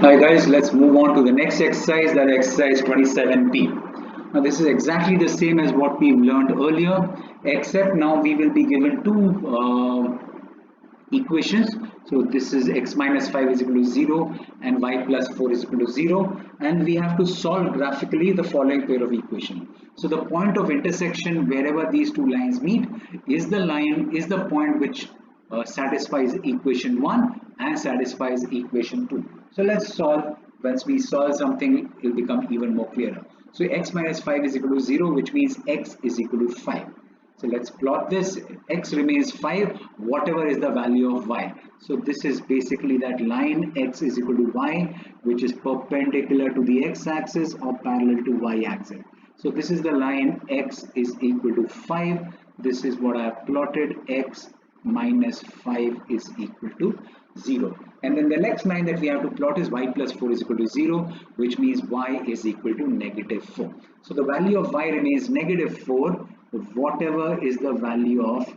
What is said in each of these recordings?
Hi guys, let's move on to the next exercise, that exercise 27p. Now this is exactly the same as what we've learned earlier, except now we will be given two equations. So this is x minus 5 is equal to 0 and y plus 4 is equal to 0, and we have to solve graphically the following pair of equations. So the point of intersection wherever these two lines meet is the point which satisfies equation 1 and satisfies equation 2. So let's solve. Once we solve something, it will become even more clearer. So x minus 5 is equal to 0, which means x is equal to 5. So let's plot this. X remains 5, whatever is the value of y. So this is basically that line x is equal to y, which is perpendicular to the x-axis or parallel to y-axis. So this is the line x is equal to 5. This is what I have plotted. X minus 5 is equal to 0. And then the next line that we have to plot is y plus 4 is equal to 0, which means y is equal to negative 4. So the value of y remains negative 4, whatever is the value of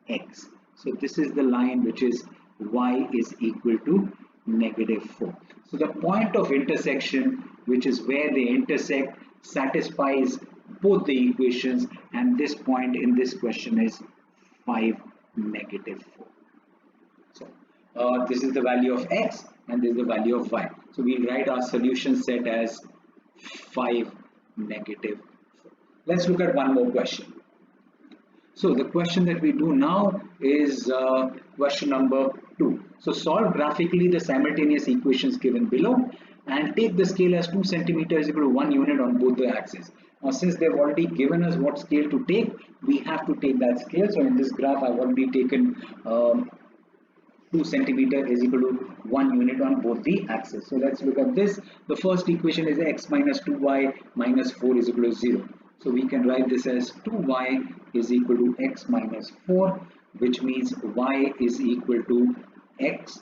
x. So this is the line which is y is equal to negative 4. So the point of intersection, which is where they intersect, satisfies both the equations, and this point in this question is 5, negative 4. So this is the value of x and this is the value of y. So we'll write our solution set as 5, negative 4. Let's look at one more question. So the question that we do now is question number 2. So solve graphically the simultaneous equations given below and take the scale as 2 centimeters equal to 1 unit on both the axes. Now since they've already given us what scale to take, we have to take that scale. So in this graph I've already taken 2 centimeter is equal to 1 unit on both the axes. So let's look at this. The first equation is x minus 2y minus 4 is equal to 0. So we can write this as 2y is equal to x minus 4, which means y is equal to x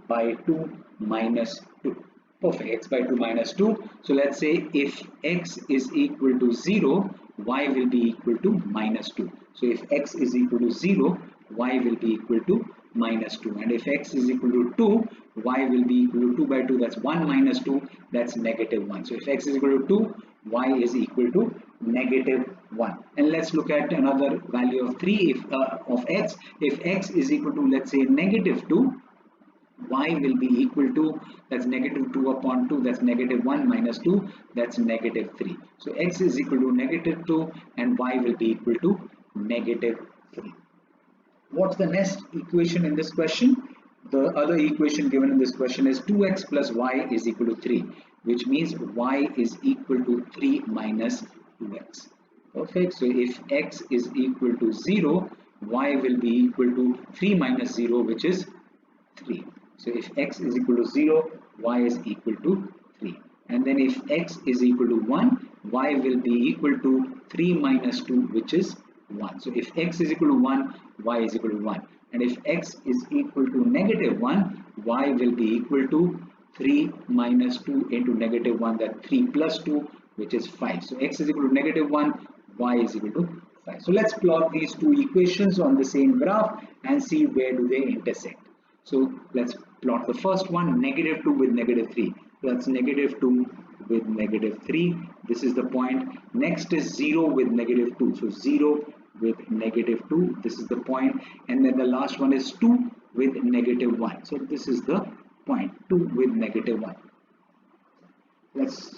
by 2 minus 2. Perfect, x by 2 minus 2. So let's say if x is equal to 0, y will be equal to minus 2. So if x is equal to 0, y will be equal to minus 2, and if x is equal to 2, y will be equal to 2 by 2, that's 1 minus 2, that's negative 1. So if x is equal to 2, y is equal to negative 1. And let's look at another value of 3 of x. If x is equal to, let's say, negative 2, y will be equal to, that's negative 2 upon 2, that's negative 1 minus 2, that's negative 3. So x is equal to negative 2 and y will be equal to negative 3. What's the next equation in this question? The other equation given in this question is 2x plus y is equal to 3, which means y is equal to 3 minus 2x. Perfect. So if x is equal to 0, y will be equal to 3 minus 0, which is 3. So if x is equal to 0, y is equal to 3. And then if x is equal to 1, y will be equal to 3 minus 2, which is 1. So if x is equal to 1, y is equal to 1. And if x is equal to negative 1, y will be equal to 3 minus 2 into negative 1, that 3 plus 2, which is 5. So x is equal to negative 1, y is equal to 5. So let's plot these two equations on the same graph and see where do they intersect. So let's plot the first one, negative 2 with negative 3. That's negative 2 with negative 3. This is the point. Next is 0 with negative 2. So 0 with negative 2. This is the point. And then the last one is 2 with negative 1. So this is the point, 2 with negative 1. Let's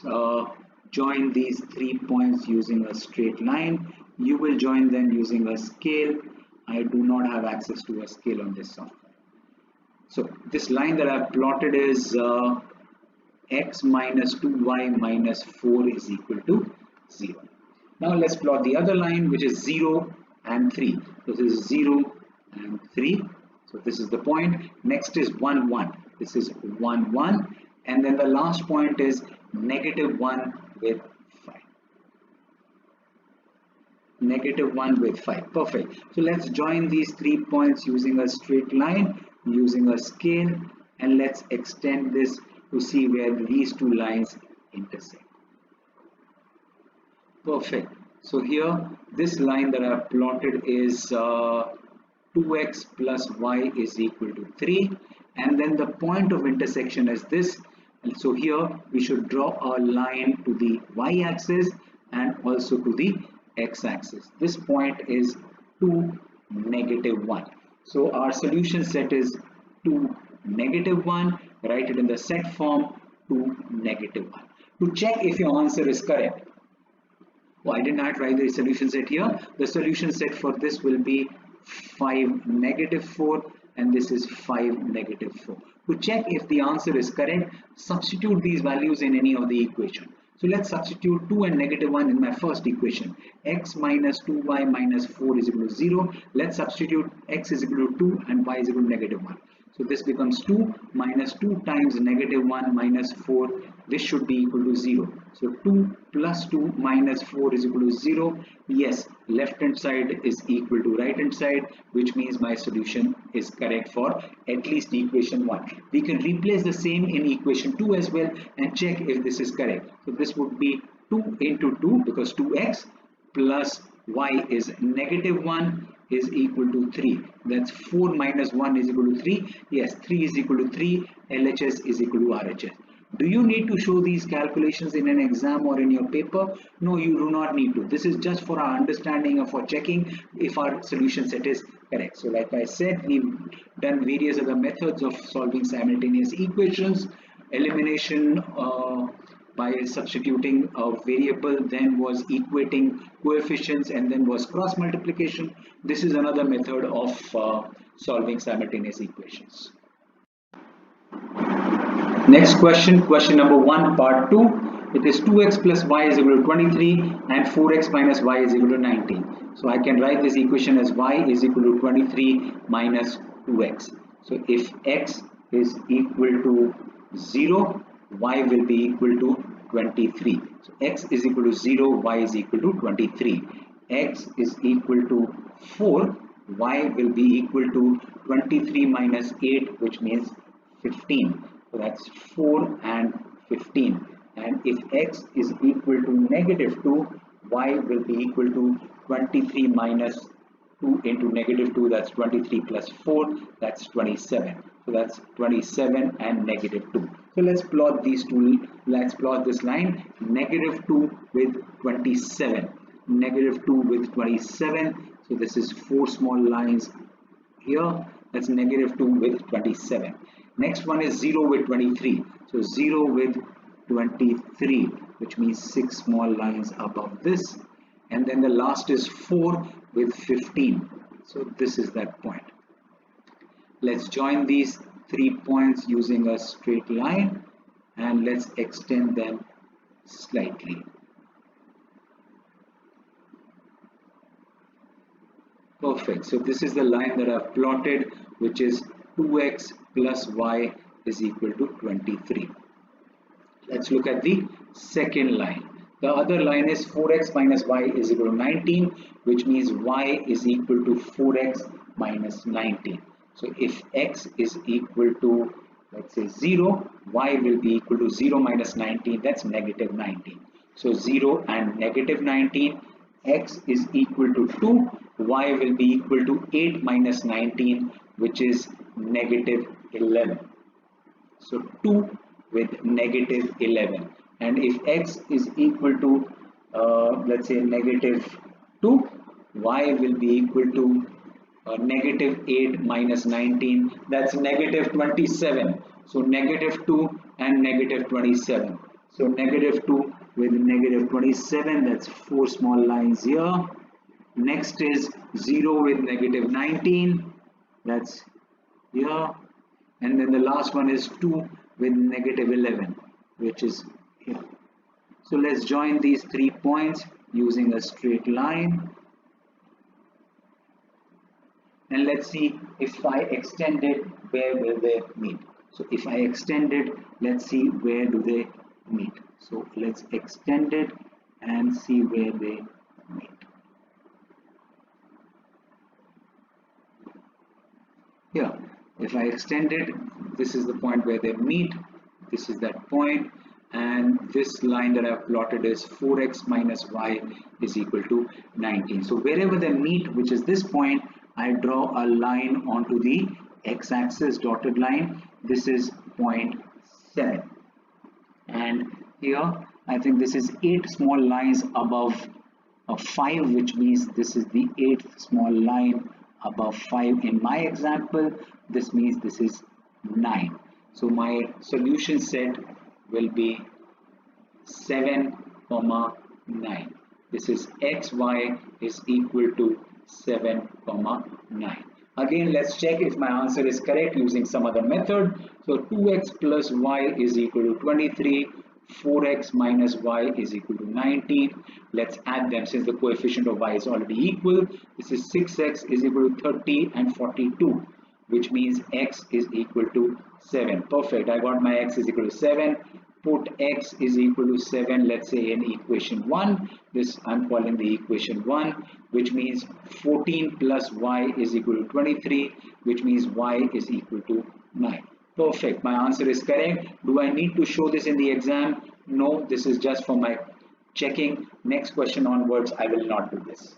join these 3 points using a straight line. You will join them using a scale. I do not have access to a scale on this software. So this line that I've plotted is x minus 2y minus 4 is equal to 0. Now let's plot the other line, which is 0 and 3. So this is 0 and 3. So this is the point. Next is 1, 1. This is 1, 1. And then the last point is negative 1 with 5. Negative 1 with 5. Perfect. So let's join these 3 points using a straight line, using a scale, and let's extend this to see where these two lines intersect. Perfect. So here this line that I have plotted is 2x plus y is equal to 3, and then the point of intersection is this, And so here we should draw a line to the y-axis and also to the x-axis. This point is 2, -1. So our solution set is 2, -1. Write it in the set form 2, -1. To check if your answer is correct, why did not write the solution set here? The solution set for this will be 5, -4, and this is 5, -4. To check if the answer is correct, substitute these values in any of the equation. So let's substitute 2 and -1 in my first equation. X minus 2y minus 4 is equal to 0. Let's substitute x is equal to 2 and y is equal to -1. So this becomes 2 minus 2 times -1 minus 4. This should be equal to 0. So 2 plus 2 minus 4 is equal to 0. Yes, left hand side is equal to right hand side, which means my solution is correct for at least equation 1. We can replace the same in equation 2 as well and check if this is correct. So this would be 2 into 2 because 2x plus y is -1 is equal to 3. That's 4 minus 1 is equal to 3. Yes, 3 is equal to 3. LHS is equal to RHS. Do you need to show these calculations in an exam or in your paper? No, you do not need to. This is just for our understanding or for checking if our solution set is correct. So like I said, we've done various other methods of solving simultaneous equations. Elimination by substituting a variable, then was equating coefficients, and then was cross multiplication. This is another method of solving simultaneous equations. Next question, question number 1, part 2. It is 2x plus y is equal to 23 and 4x minus y is equal to 19. So I can write this equation as y is equal to 23 minus 2x. So if x is equal to 0, y will be equal to 23. So x is equal to 0, y is equal to 23. X is equal to 4, y will be equal to 23 minus 8, which means 15. So that's 4 and 15. And if x is equal to -2, y will be equal to 23 minus 2 into -2, that's 23 plus 4, that's 27. So that's 27 and -2. So let's plot these two. Let's plot this line, -2 with 27, -2 with 27. So this is 4 small lines here. That's -2 with 27. Next one is 0 with 23. So 0 with 23, which means 6 small lines above this. And then the last is 4 with 15. So this is that point. Let's join these 3 points using a straight line and let's extend them slightly. Perfect. So this is the line that I've plotted, which is 2x plus y is equal to 23. Let's look at the second line. The other line is 4x minus y is equal to 19, which means y is equal to 4x minus 19. So if x is equal to, let's say 0, y will be equal to 0 minus 19, that's -19. So 0 and -19, x is equal to 2, y will be equal to 8 minus 19, which is -11. So 2 with -11. And if x is equal to, let's say -2, y will be equal to -8 minus 19, that's -27. So -2 and -27. So -2 with -27, that's 4 small lines here. Next is 0 with -19, that's here. And then the last one is 2 with -11, which is here. So let's join these 3 points using a straight line. And let's see if I extend it, where will they meet? So if I extend it, let's see where do they meet. So let's extend it and see where they meet. Here, if I extend it, this is the point where they meet. This is that point. And this line that I've plotted is 4x minus y is equal to 19. So wherever they meet, which is this point, I draw a line onto the x-axis, dotted line. This is point 7. and here I think this is 8 small lines above 5, which means this is the 8th small line above 5 in my example. This means this is 9. So my solution set will be 7 comma 9. This is xy is equal to 7 comma 9. Again, let's check if my answer is correct using some other method. So 2x plus y is equal to 23, 4x minus y is equal to 19. Let's add them since the coefficient of y is already equal. This is 6x is equal to 30 and 42, which means x is equal to 7. Perfect. I got my x is equal to 7. Put x is equal to 7, let's say in equation 1. This I'm calling the equation 1, which means 14 plus y is equal to 23, which means y is equal to 9. Perfect. My answer is correct. Do I need to show this in the exam? No, this is just for my checking. Next question onwards, I will not do this.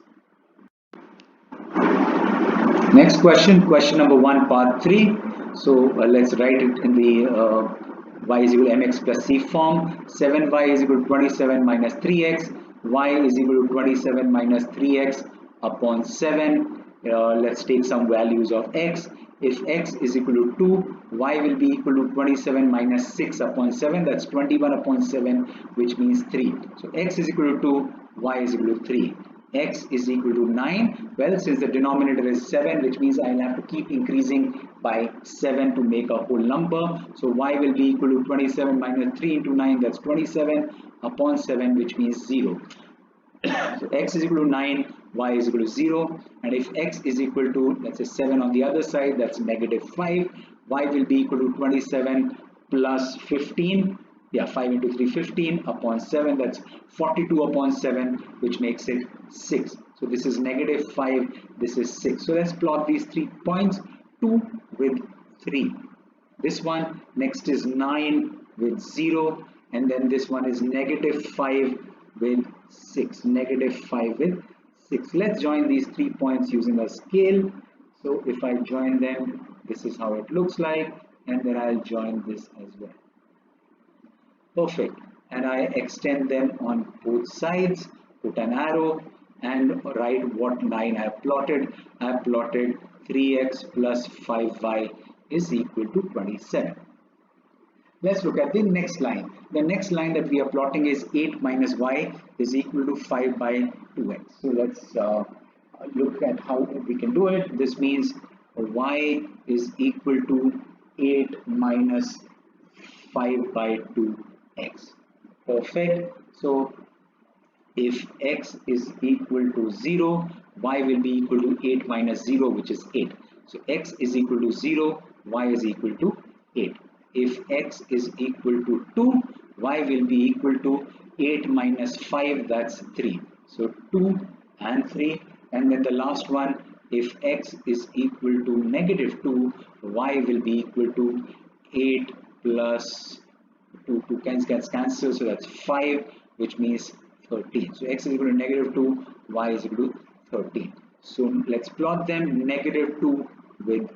Next question, question number 1, part 3. So let's write it in the y is equal to mx plus c form. 7y is equal to 27 minus 3x. Y is equal to 27 minus 3x upon 7. Let's take some values of x. If x is equal to 2, y will be equal to 27 minus 6 upon 7. That's 21 upon 7, which means 3. So x is equal to 2, y is equal to 3. X is equal to 9. Well, since the denominator is 7, which means I'll have to keep increasing by 7 to make a whole number. So y will be equal to 27 minus 3 into 9, that's 27 upon 7, which means 0. So x is equal to 9, y is equal to 0. And if x is equal to, let's say 7 on the other side, that's negative 5. Y will be equal to 27 plus 15. Yeah, 5 into 3, 15 upon 7, that's 42 upon 7, which makes it 6. So this is negative 5, this is 6. So let's plot these 3 points, 2 with 3. This one, next is 9 with 0, and then this one is negative 5 with 6. Negative 5 with 6. Let's join these 3 points using a scale. So if I join them, this is how it looks like, and then I'll join this as well. Perfect. And I extend them on both sides, put an arrow and write what line I have plotted. I have plotted 3x plus 5y is equal to 27. Let's look at the next line. The next line that we are plotting is 8 minus y is equal to 5 by 2x. So let's look at how we can do it. This means y is equal to 8 minus 5 by 2x. Perfect. So if x is equal to 0, y will be equal to 8 minus 0, which is 8. So x is equal to 0, y is equal to 8. If x is equal to 2, y will be equal to 8 minus 5, that's 3. So 2 and 3. And then the last one, if x is equal to negative 2, y will be equal to 8 plus 2 gets cancelled, so that's 5, which means 13. So x is equal to negative 2, y is equal to 13. So let's plot them. Negative 2 with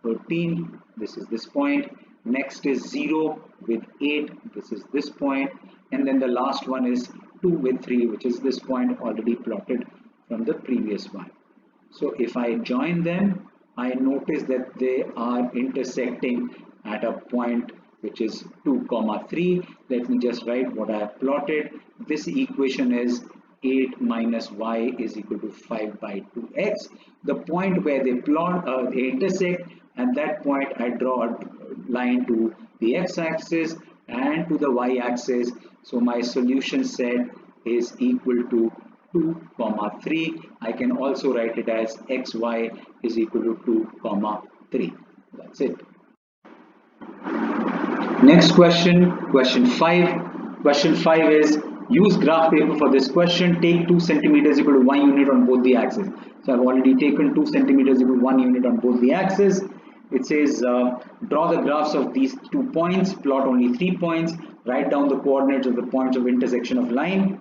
13, this is this point. Next is 0 with 8, this is this point. And then the last one is 2 with 3, which is this point already plotted from the previous one. So if I join them, I notice that they are intersecting at a point which is 2 comma 3. Let me just write what I have plotted. This equation is 8 minus y is equal to 5 by 2x. The point where they plot, they intersect, at that point I draw a line to the x-axis and to the y-axis. So my solution set is equal to 2 comma 3. I can also write it as xy is equal to 2 comma 3. That's it. Next question, question 5. Question 5 is use graph paper for this question. Take 2 centimeters equal to 1 unit on both the axes. So I've already taken 2 centimeters equal to 1 unit on both the axes. It says draw the graphs of these 2 points, plot only 3 points, write down the coordinates of the points of intersection of line,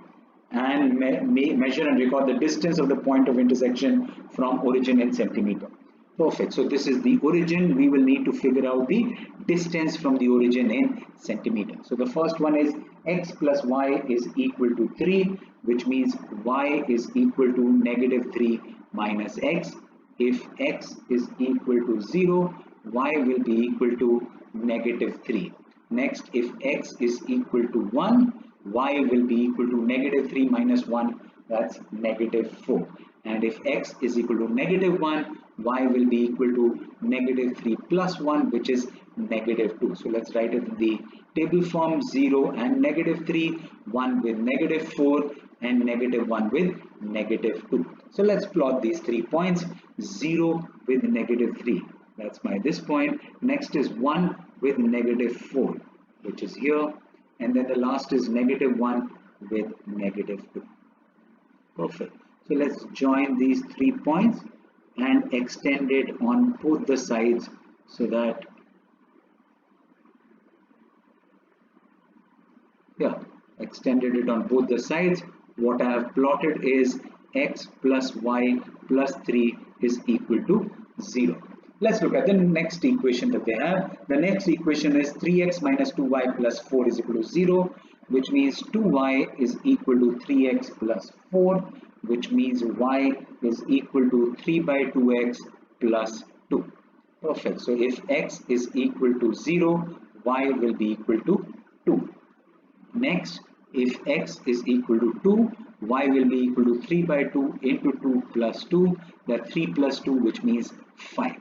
and measure and record the distance of the point of intersection from origin in centimeter. Perfect. So this is the origin. We will need to figure out the distance from the origin in centimeter. So the first one is x plus y is equal to 3, which means y is equal to negative 3 minus x. If x is equal to 0, y will be equal to negative 3. Next, if x is equal to 1, y will be equal to negative 3 minus 1, that's negative 4. And if x is equal to negative 1, y will be equal to negative 3 plus 1, which is negative 2. So let's write it in the table form: 0 and negative 3, 1 with negative 4, and negative 1 with negative 2. So let's plot these 3 points: 0 with negative 3, that's my this point. Next is 1 with negative 4, which is here, and then the last is negative 1 with negative 2. Perfect. So let's join these 3 points and extend it on both the sides, so that extended it on both the sides. What I have plotted is x plus y plus 3 is equal to 0. Let's look at the next equation that they have. The next equation is 3x minus 2y plus 4 is equal to 0, which means 2y is equal to 3x plus 4, which means y is equal to 3 by 2x plus 2. Perfect. So if x is equal to 0, y will be equal to 2. Next, if x is equal to 2, y will be equal to 3 by 2 into 2 plus 2, that 3 plus 2, which means 5.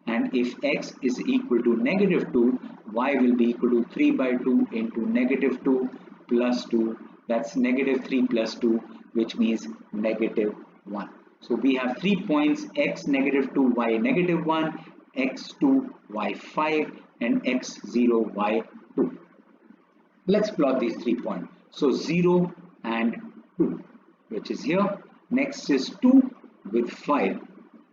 And if x is equal to negative 2, y will be equal to 3 by 2 into negative 2 plus 2, that's negative 3 plus 2, which means negative 1. So we have 3 points: x negative 2, y negative 1, x2, y 5, and x0, y 2. Let's plot these 3 points. So 0 and 2, which is here. Next is 2 with 5,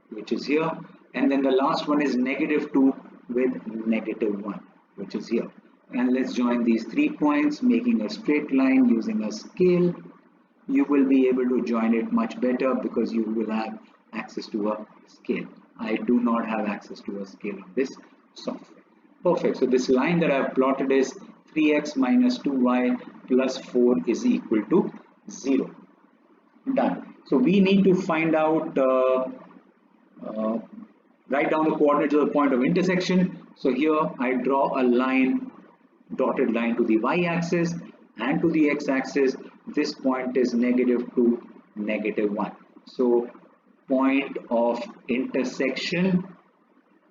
which is here. And then the last one is negative 2 with negative 1, which is here. And let's join these 3 points, making a straight line using a scale. You will be able to join it much better because you will have access to a scale. I do not have access to a scale in this software. Perfect. So this line that I have plotted is 3x minus 2y plus 4 is equal to 0. Done. So we need to find out, write down the coordinates of the point of intersection. So here I draw a line, dotted line to the y-axis and to the x-axis. This point is negative 2, negative 1. So point of intersection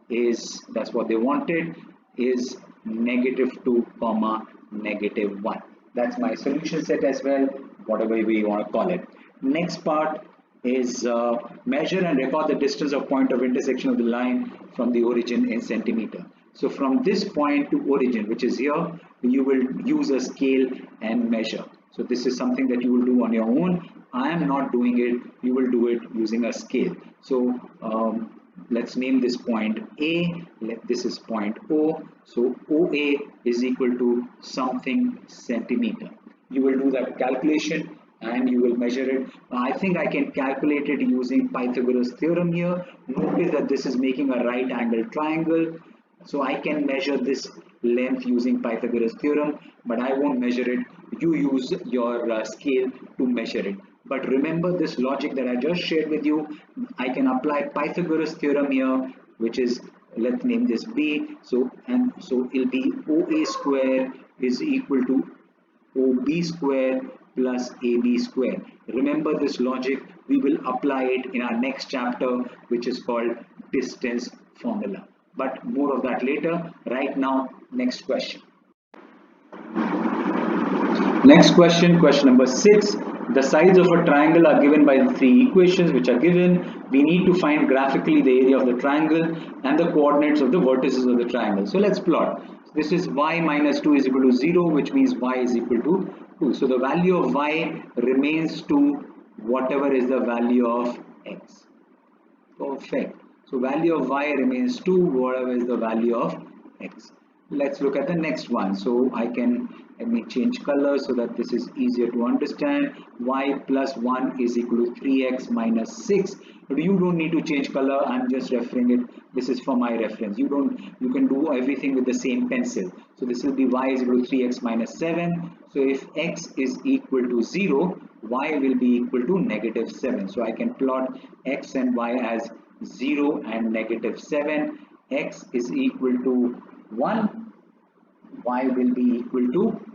is, that's what they wanted, is negative 2 comma negative 1. That's my solution set as well, whatever we want to call it. Next part is measure and record the distance of point of intersection of the line from the origin in centimeter. So from this point to origin, which is here, you will use a scale and measure. So this is something that you will do on your own. I am not doing it. You will do it using a scale. So let's name this point A. This is point O. So OA is equal to something centimeter. You will do that calculation and you will measure it. I think I can calculate it using Pythagoras theorem here. Notice that this is making a right angle triangle. So I can measure this length using Pythagoras theorem, but I won't measure it. You use your scale to measure it. But remember this logic that I just shared with you. I can apply Pythagoras theorem here, which is, let's name this B. So it'll be OA square is equal to OB square plus AB square. Remember this logic. We will apply it in our next chapter, which is called distance formula. But more of that later. Right now, next question. Next question, question number 6. The sides of a triangle are given by the 3 equations which are given. We need to find graphically the area of the triangle and the coordinates of the vertices of the triangle. So let's plot. This is y minus 2 is equal to 0, which means y is equal to 2. So the value of y remains to whatever is the value of x. Perfect. So value of y remains 2, whatever is the value of x. Let's look at the next one. So let me change color so that this is easier to understand. Y plus 1 is equal to 3x minus 6. But you don't need to change color. I'm just referring it. This is for my reference. You can do everything with the same pencil. So this will be y is equal to 3x minus 7. So if x is equal to 0, y will be equal to negative 7. So I can plot x and y as 0 and negative 7. X is equal to 1, y will be equal to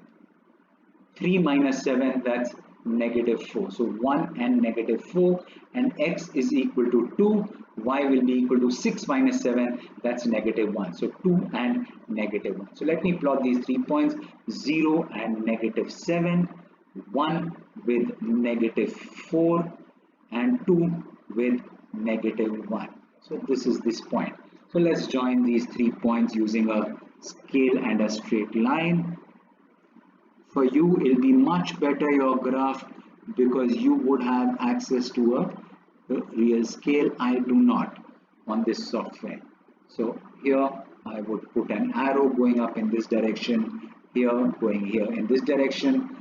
3 minus 7, that's negative 4. So 1 and negative 4, and x is equal to 2, y will be equal to 6 minus 7, that's negative 1. So 2 and negative 1. So let me plot these 3 points, 0 and negative 7, 1 with negative 4, and 2 with negative 1. So this is this point. So let's join these 3 points using a scale and a straight line. For you, it'll be much better your graph because you would have access to a real scale. I do not on this software. So here I would put an arrow going up in this direction, here going here in this direction.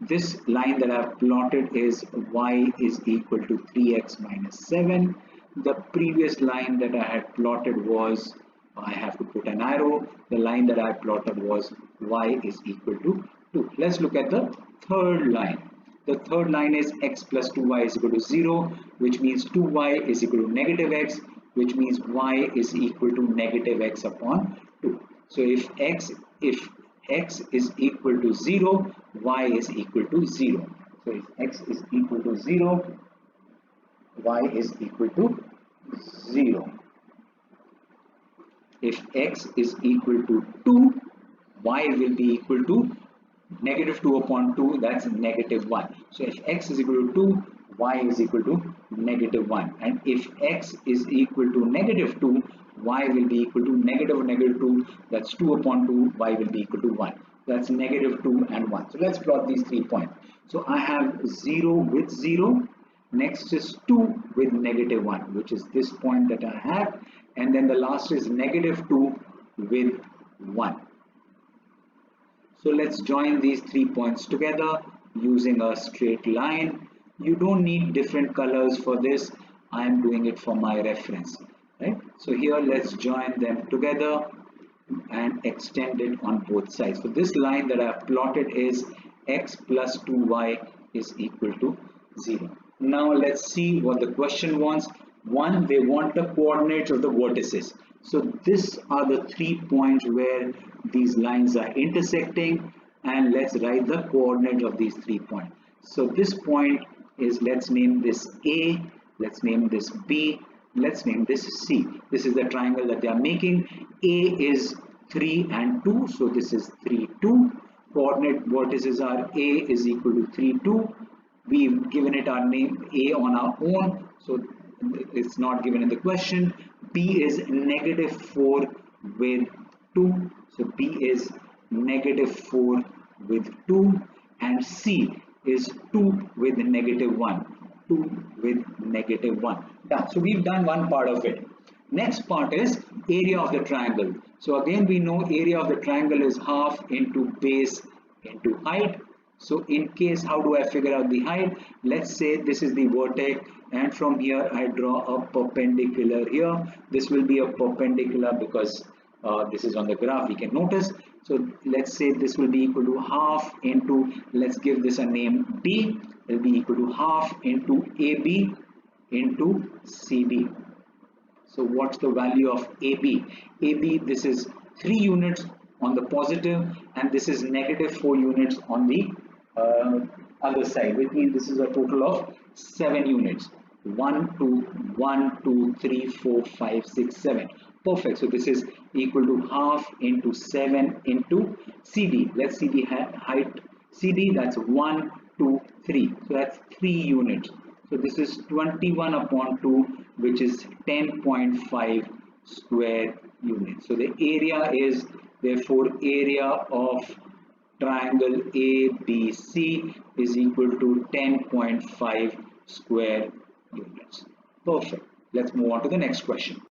This line that I've plotted is y is equal to 3x minus 7. The previous line that I had plotted was, I have to put an arrow. The line that I plotted was y is equal to 2. Let's look at the third line. The third line is x plus 2y is equal to 0, which means 2y is equal to negative x, which means y is equal to negative x upon 2. So if x is equal to 0, y is equal to 0. So if x is equal to 0, y is equal to 0. If x is equal to 2, y will be equal to negative 2 upon 2, that's negative 1. So if x is equal to 2, y is equal to negative 1. And if x is equal to negative 2, y will be equal to negative 2, that's 2 upon 2, y will be equal to 1. That's negative 2 and 1. So let's plot these 3 points. So I have 0 with 0. Next is 2 with negative 1, which is this point that I have. And then the last is negative 2 with 1. So let's join these 3 points together using a straight line. You don't need different colors for this. I am doing it for my reference. Right? So here let's join them together and extend it on both sides. So this line that I have plotted is x plus 2y is equal to 0. Now let's see what the question wants. One, they want the coordinates of the vertices. So these are the 3 points where these lines are intersecting, and let's write the coordinates of these 3 points. So this point is, let's name this A, let's name this B, let's name this C. This is the triangle that they are making. A is 3 and 2, so this is 3, 2. Coordinate vertices are A is equal to 3, 2. We've given it our name A on our own, so it's not given in the question. B is negative 4 with 2, so B is negative 4 with 2, and C is 2 with negative 1, 2 with negative 1. Done. So we've done one part of it. Next part is area of the triangle. So again we know area of the triangle is half into base into height. So in case, how do I figure out the height? Let's say this is the vertex, and from here I draw a perpendicular here. This will be a perpendicular because this is on the graph, we can notice. So let's say this will be equal to half into, let's give this a name D, it will be equal to half into AB into CD. So what's the value of AB? AB, this is 3 units on the positive, and this is negative 4 units on the other side, which means this is a total of 7 units. 1, 2, 1, 2, 3, 4, 5, 6, 7. Perfect. So this is equal to half into 7 into CD. Let's see the height CD. That's 1, 2, 3. So that's 3 units. So this is 21 upon 2, which is 10.5 square units. So the area is, therefore, area of triangle ABC is equal to 10.5 square units. Perfect. Let's move on to the next question.